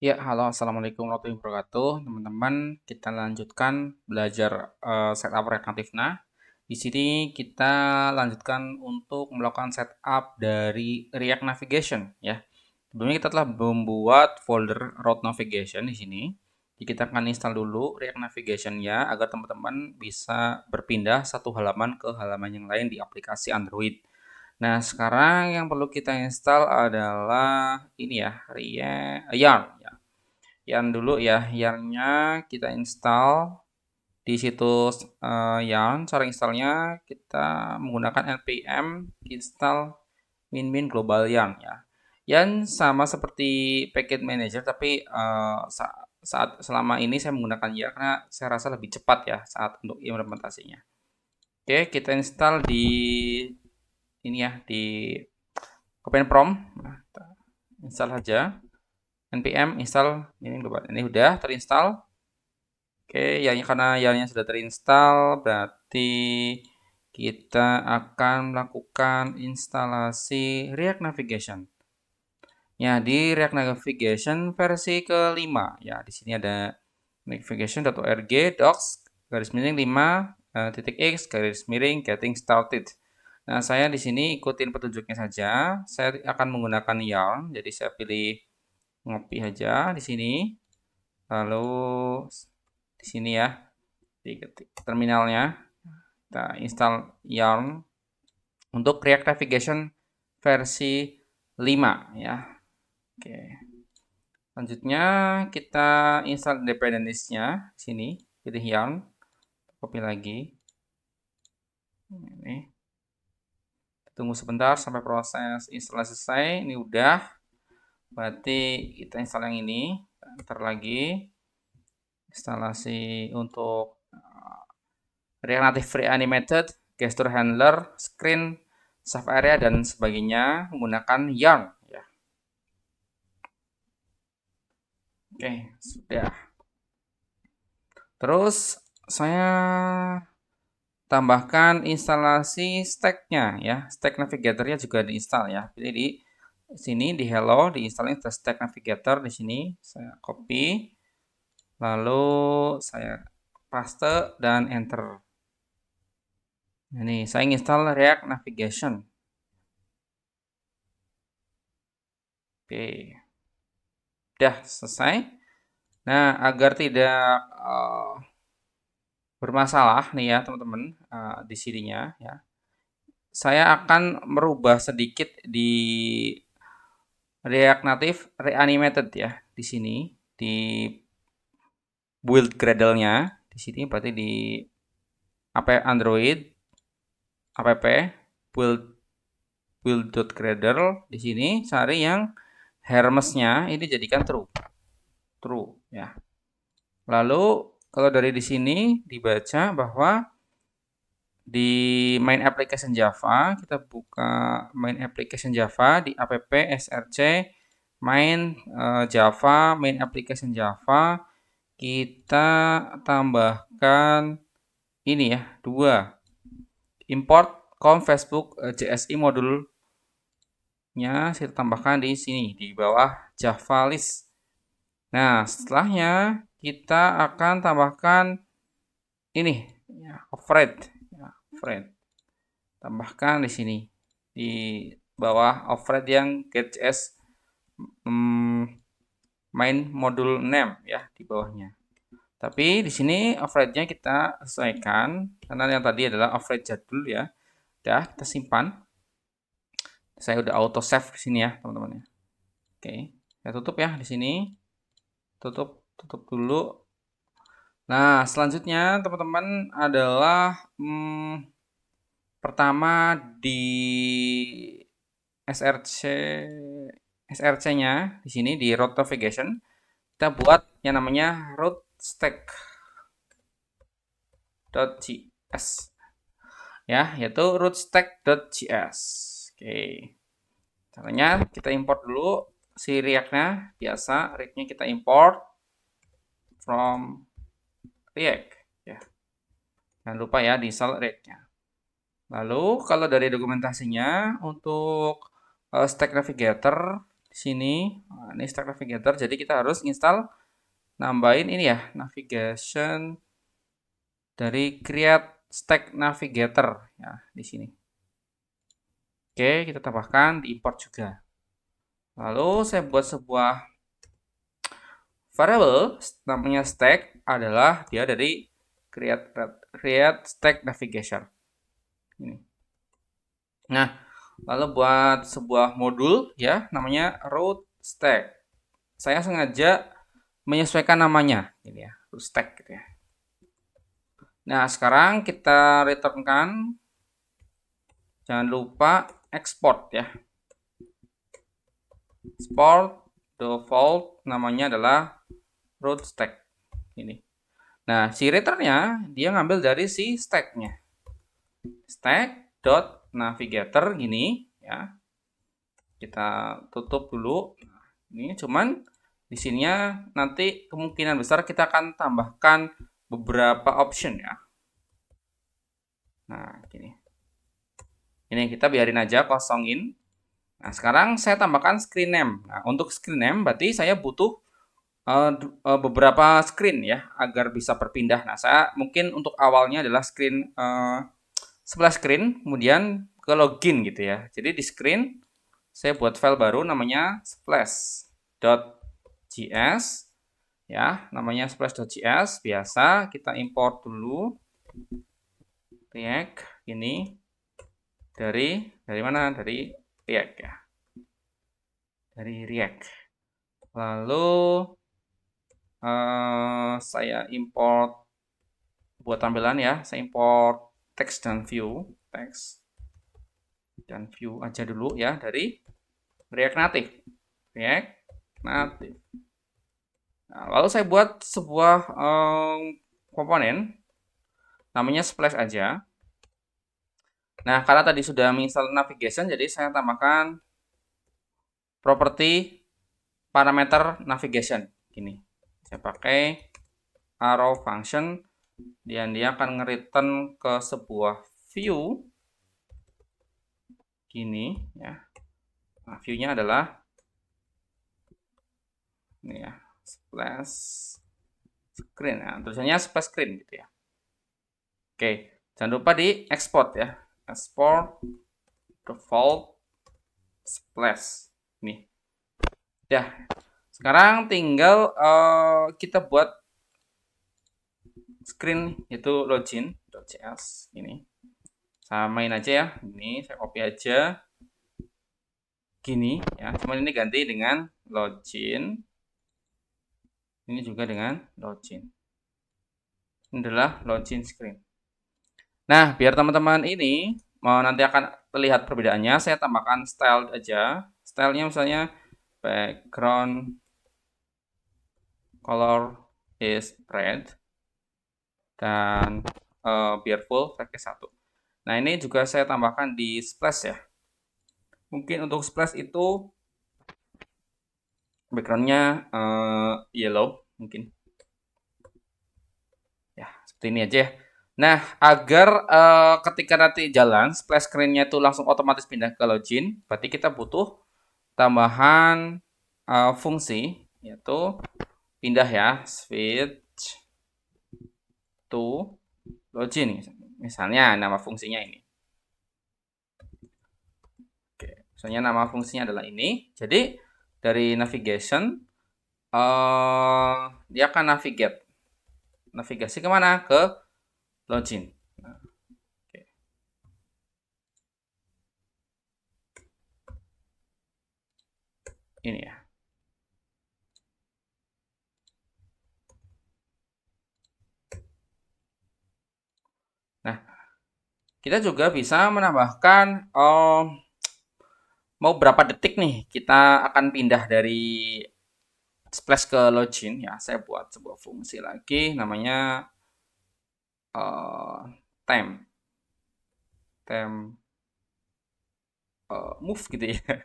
Ya, halo, assalamualaikum warahmatullahi wabarakatuh, teman-teman. Kita lanjutkan belajar setup React Native. Nah, di sini kita lanjutkan untuk melakukan setup dari React Navigation, ya. Sebelumnya kita telah membuat folder Route Navigation di sini. Jadi kita akan install dulu React Navigation ya, agar teman-teman bisa berpindah satu halaman ke halaman yang lain di aplikasi Android. Nah, sekarang yang perlu kita install adalah ini ya, Yarn. Yarn dulu ya, Yarn-nya kita install di situs Yarn. Cara installnya kita menggunakan npm install min global Yarn ya. Yarn sama seperti package manager, tapi saat selama ini saya menggunakan Yarn karena saya rasa lebih cepat ya saat untuk implementasinya. Oke, kita install di ini ya, di open prompt. Nah, kita install saja npm install min global. Ini udah terinstall. Oke, ya karena yarnya sudah terinstall, berarti kita akan melakukan instalasi React Navigation. Ya, di React Navigation versi kelima. Ya, di sini ada navigation.org docs garis miring 5 titik x garis miring getting started. Nah, saya di sini ikutin petunjuknya saja. Saya akan menggunakan yarn, jadi saya pilih ngopi aja di sini. Lalu di sini ya, di terminalnya kita install Yarn untuk React Navigation versi 5 ya. Oke. Selanjutnya kita install dependencies-nya sini, pilih Yarn, copy lagi. Ini. Tunggu sebentar sampai proses instalasi selesai. Ini udah. Berarti kita install yang ini. Ntar lagi instalasi untuk React Native Free Animated, Gesture Handler, Screen, Save Area, dan sebagainya menggunakan Yarn. Ya. Oke, sudah. Terus saya tambahkan instalasi stack-nya ya. Stack Navigator-nya juga diinstal ya. Jadi di sini di Hello diinstalin Stack Navigator di sini. Saya copy, lalu saya paste dan enter. Ini saya install React Navigation. Oke. Udah selesai. Nah, agar tidak bermasalah nih ya teman-teman di sininya ya. Saya akan merubah sedikit di React Native Reanimated ya di sini di build Gradle-nya di sini berarti di Android app build.gradle di sini cari yang Hermes-nya ini jadikan true ya. Lalu kalau dari di sini dibaca bahwa di main application Java, kita buka main application Java di app src main Java, main application Java, kita tambahkan ini ya, 2. Import com Facebook JSI modulnya kita tambahkan di sini di bawah Java list. Nah, setelahnya kita akan tambahkan ini ya, override. Ya, override. Tambahkan di sini di bawah override yang get.js main modul name ya di bawahnya. Tapi di sini override-nya kita sesuaikan karena yang tadi adalah override jadul ya. Udah kita simpan. Saya udah auto save di sini ya, teman-teman ya. Oke, saya tutup ya di sini. Tutup dulu. Nah, selanjutnya teman-teman adalah pertama di src src-nya di sini di route navigation kita buat yang namanya route stack.js ya, yaitu route stack.js. Oke. Caranya kita import dulu si React-nya, biasa React-nya kita import from React ya. Jangan lupa ya di-install React-nya. Lalu kalau dari dokumentasinya untuk Stack Navigator di sini. Nah, ini Stack Navigator. Jadi kita harus install, nambahin ini ya, navigation dari create Stack Navigator ya di sini. Oke, kita tambahkan di import juga. Lalu saya buat sebuah variable namanya stack, adalah dia dari create stack navigation. Ini. Nah, lalu buat sebuah modul ya namanya route stack. Saya sengaja menyesuaikan namanya ini ya, route stack gitu ya. Nah, sekarang kita returnkan, jangan lupa export ya. Export default namanya adalah route stack ini. Nah, si returnnya dia ngambil dari si stacknya. Stack.navigator gini ya. Kita tutup dulu. Nah, ini cuman di sininya nanti kemungkinan besar kita akan tambahkan beberapa option ya. Nah, gini. Ini kita biarin aja kosongin. Nah, sekarang saya tambahkan screen name. Nah, untuk screen name berarti saya butuh beberapa screen ya agar bisa berpindah. Nah, saya mungkin untuk awalnya adalah screen sebelah screen, kemudian ke login gitu ya. Jadi di screen saya buat file baru namanya splash.js ya, namanya splash.js. Biasa kita import dulu React ini dari mana? Dari React ya. Dari React. Lalu saya import buat tampilan ya, saya import text dan view, text dan view aja dulu ya dari React Native. React Native. Nah, lalu saya buat sebuah komponen namanya splash aja. Nah, karena tadi sudah menginstal navigation, jadi saya tambahkan property parameter navigation. Gini, saya pakai arrow function, dan dia akan nge-return ke sebuah view gini ya. Nah, view-nya adalah ini ya, splash screen ya. Tulisannya splash screen gitu ya. Oke, jangan lupa di export ya. Export default splash. Nih. Ya. Sekarang tinggal kita buat screen itu login.js ini. Samain aja ya. Ini saya copy aja. Gini ya. Cuman ini ganti dengan login. Ini juga dengan login. Ini adalah login screen. Nah, biar teman-teman ini nanti akan terlihat perbedaannya, saya tambahkan style aja. Stylenya misalnya background color is red, dan biar full pakai 1. Nah, ini juga saya tambahkan di splash ya. Mungkin untuk splash itu backgroundnya yellow mungkin. Ya, seperti ini aja ya. Nah, agar ketika nanti jalan splash screen-nya itu langsung otomatis pindah ke login, berarti kita butuh tambahan fungsi, yaitu pindah ya, switch to login. Misalnya nama fungsinya ini. Oke, misalnya nama fungsinya adalah ini. Jadi dari navigation dia akan navigasi kemana? Ke login. Nah, oke. Ini ya. Nah, kita juga bisa menambahkan mau berapa detik nih kita akan pindah dari splash ke login ya. Saya buat sebuah fungsi lagi namanya time move gitu ya.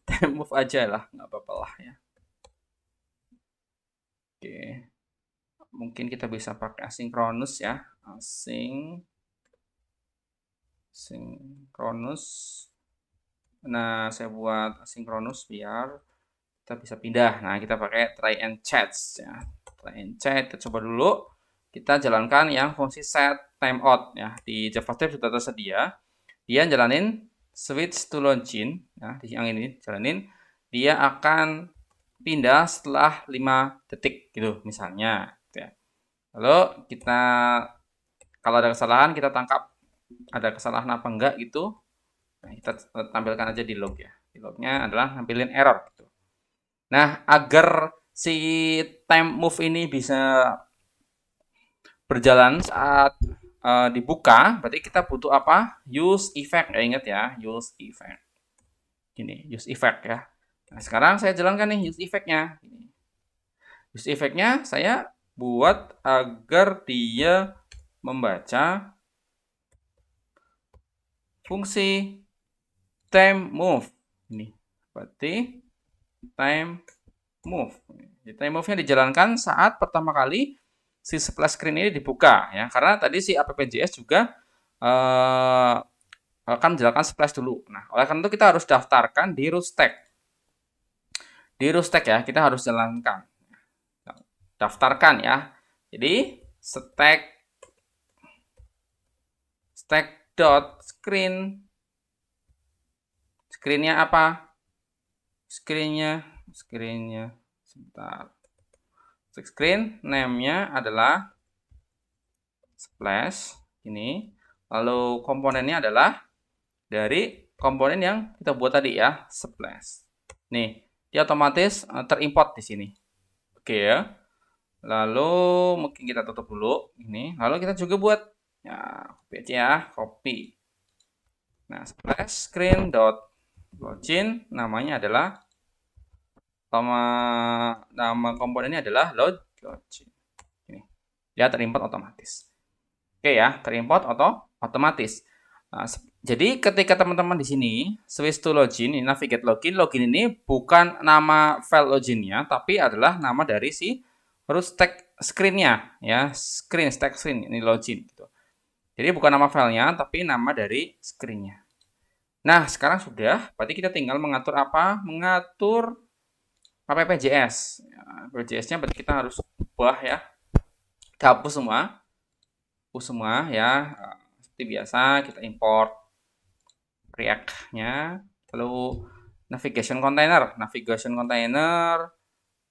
Time move aja lah, nggak apa-apa lah ya. Oke, mungkin kita bisa pakai asynchronous ya, asynchronous. Nah, saya buat asynchronous biar kita bisa pindah. Nah, kita pakai try and chat ya. Try and chat, kita coba dulu. Kita jalankan yang fungsi set timeout ya. Di JavaScript sudah tersedia. Dia jalanin switch to login ya, di yang ini jalanin, dia akan pindah setelah 5 detik gitu misalnya ya. Lalu kita kalau ada kesalahan kita tangkap ada kesalahan apa enggak gitu. Nah, kita tampilkan aja di log ya. Di lognya adalah nampilin error gitu. Nah, agar si time move ini bisa berjalan saat dibuka, berarti kita butuh apa? Use effect. Ya, ingat ya, use effect. Gini, use effect ya. Nah, sekarang saya jalankan nih use effect-nya. Use effect-nya saya buat agar dia membaca fungsi time move. Ini, berarti time move. Jadi time move-nya dijalankan saat pertama kali si splash screen ini dibuka ya. Karena tadi si app.js juga akan menjalankan splash dulu. Nah, oleh karena itu kita harus daftarkan di root stack. Di root stack ya, kita harus jalankan. Daftarkan ya. Jadi stack dot screen. Screennya apa? Screennya sebentar. Screen name-nya adalah splash ini. Lalu komponennya adalah dari komponen yang kita buat tadi ya, splash. Nih, dia otomatis terimport di sini. Oke ya. Lalu mungkin kita tutup dulu ini. Lalu kita juga buat ya, copy aja ya, copy. Nah, splash screen dot login namanya adalah nama komponennya adalah login. Ini. Dia terimport otomatis. Oke ya, terimport otomatis. Nah, jadi ketika teman-teman di sini switch to login, ini navigate login, login ini bukan nama file loginnya, tapi adalah nama dari si root stack screen-nya ya, stack screen ini login gitu. Jadi bukan nama filenya, tapi nama dari screen-nya. Nah, sekarang sudah, berarti kita tinggal mengatur apa? Mengatur app.js. Ya, app.js-nya berarti kita harus ubah ya. Kita hapus semua ya. Seperti biasa kita import React-nya, lalu navigation container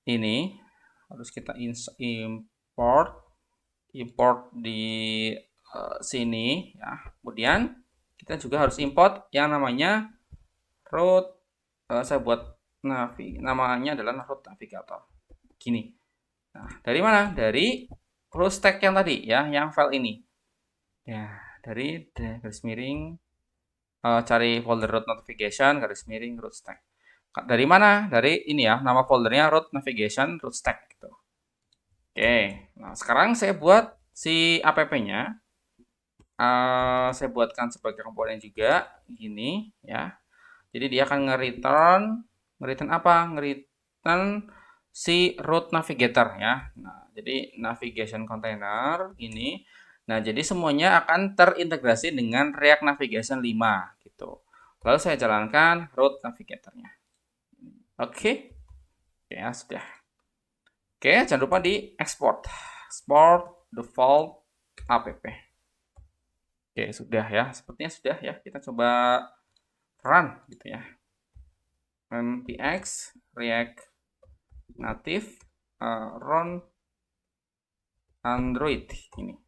ini harus kita import di sini ya. Kemudian kita juga harus import yang namanya root, saya buat namanya adalah root navigator gini. Nah, dari mana? Dari root stack yang tadi ya, yang file ini ya, dari garis miring cari folder root navigation garis miring root stack. Dari mana? Dari ini ya, nama foldernya root navigation root stack gitu. Oke, nah sekarang saya buat si app-nya. Saya buatkan sebagai komponen juga gini ya. Jadi dia akan nge-return apa? Nge-return si root navigator ya. Nah, jadi navigation container ini. Nah, jadi semuanya akan terintegrasi dengan React Navigation 5 gitu. Lalu saya jalankan root navigatornya. Oke. Ya, sudah. Oke, jangan lupa di export. Export default app. Oke, sudah ya. Sepertinya sudah ya. Kita coba run gitu ya. npx react native run Android ini.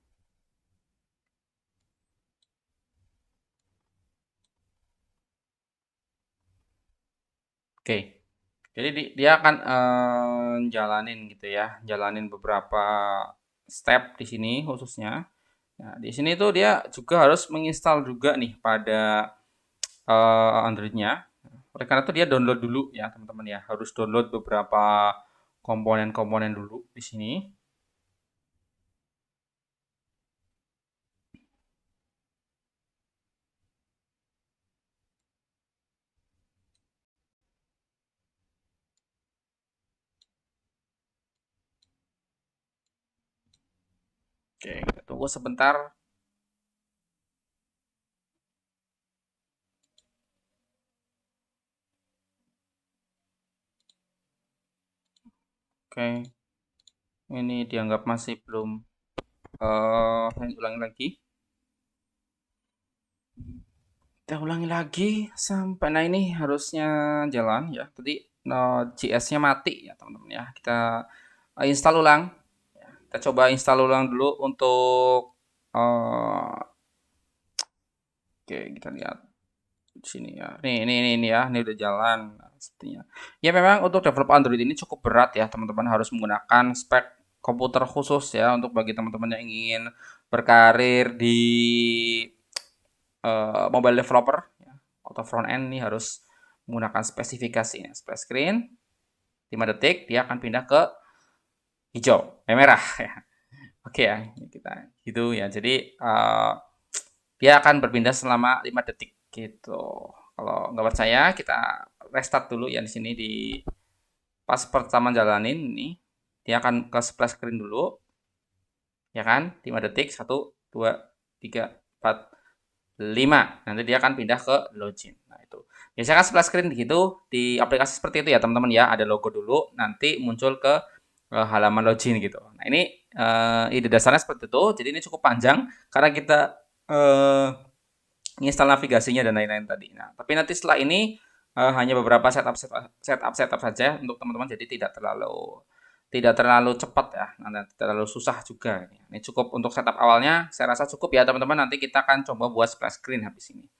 Oke. Jadi dia akan jalanin gitu ya, jalanin beberapa step di sini khususnya. Nah, di sini tuh dia juga harus menginstal juga nih pada Android-nya. Oleh karena itu dia download dulu ya teman-teman ya, harus download beberapa komponen-komponen dulu di sini. Oke, kita tunggu sebentar. Oke, ini dianggap masih belum ulangi lagi. Kita ulangi lagi sampai, nah ini harusnya jalan ya. Tadi JS-nya mati ya teman-teman ya. Kita install ulang. Kita coba install ulang dulu untuk oke, kita lihat di sini ya. Ini ya, ini udah jalan sepertinya. Ya memang untuk develop Android ini cukup berat ya teman-teman, harus menggunakan spek komputer khusus ya untuk bagi teman-teman yang ingin berkarir di mobile developer ya, atau front end nih harus menggunakan spesifikasi ini. Split screen 5 detik dia akan pindah ke hijau, merah ya. Oke ya, kita gitu ya. Jadi dia akan berpindah selama 5 detik gitu. Kalau nggak percaya kita restart dulu ya di sini di pas pertama jalanin ini dia akan ke splash screen dulu ya kan 5 detik 1 2 3 4 5 nanti dia akan pindah ke login. Nah itu biasanya kan splash screen gitu di aplikasi seperti itu ya teman-teman ya, ada logo dulu nanti muncul ke halaman login gitu. Nah ini ide dasarnya seperti itu, jadi ini cukup panjang karena kita uh, install navigasinya dan lain-lain tadi. Nah, tapi nanti setelah ini hanya beberapa setup saja untuk teman-teman, jadi tidak terlalu cepat ya, nanti terlalu susah juga. Ini cukup untuk setup awalnya, saya rasa cukup ya teman-teman. Nanti kita akan coba buat splash screen habis ini.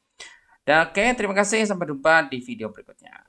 Dan oke, terima kasih, sampai jumpa di video berikutnya.